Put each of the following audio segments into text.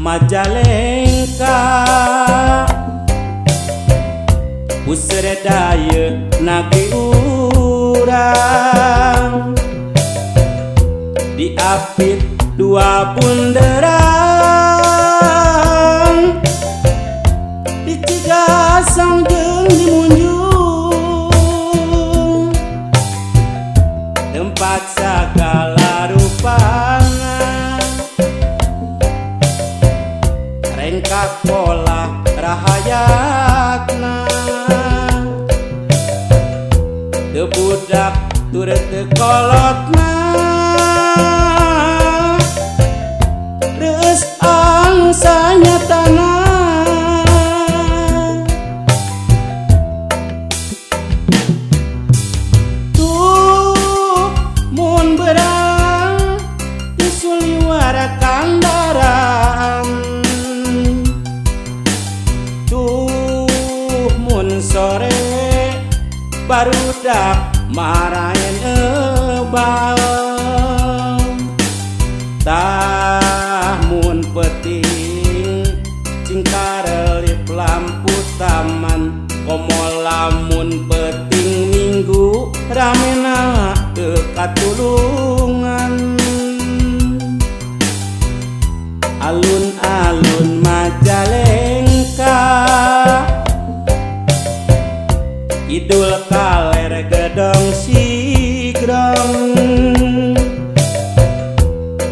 Majalengka Puseur daya nagi urang diapit dua bunderang dicigasang jeung dimunjung tempat sagala rupana rengkak pola rahayatna teu budak turut teu kolotna reus angsa nyatana tuh mun berang teu suliwara kandaraan tuh mun sore barudak marahin ebal tah mun peting cingkarelip lampu taman komo lamun peting minggu ramena teu katulungan alun-alun Majalengka Idul kaler gedong sigrong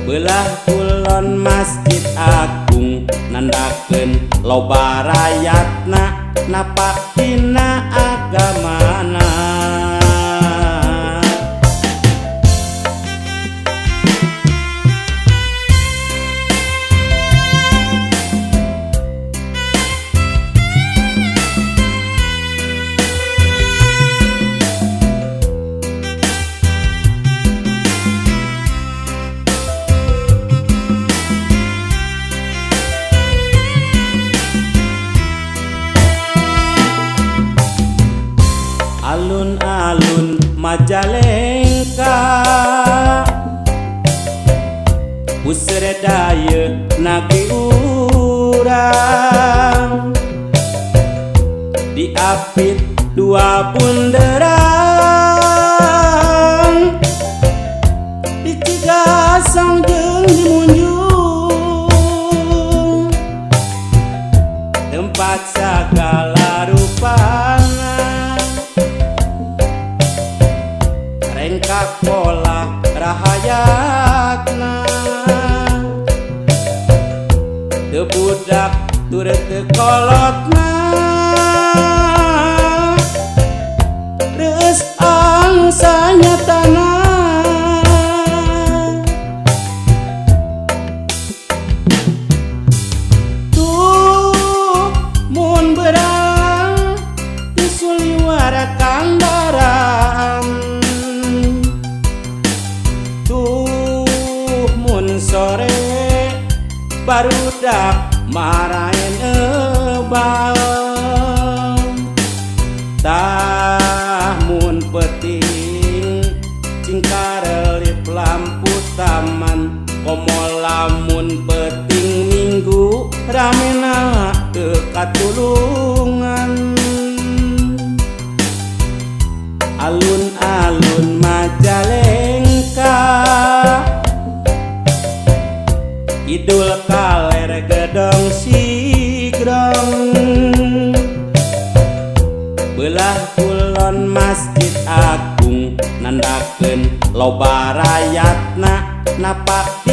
belah kulon Masjid Agung nandakeun loba rayatna napak dina agamana alun-alun Majalengka Puseur daya nagi urang diapit dua bunderang dicigasang jeung dimunjung tempat sagala rupana rengkak pola rahayatna teu budak turut teu kolotna reus angsa nyatana tuh mun berang teu suliwara kandaraan sore barudak marahin ebal tah mun peting cingkarelip lampu taman komo lamun peting minggu ramena teu katulungan alun-alun Majalengka Idul kaler gedong sigrong belah kulon Masjid Agung nandakeun loba rayatna napak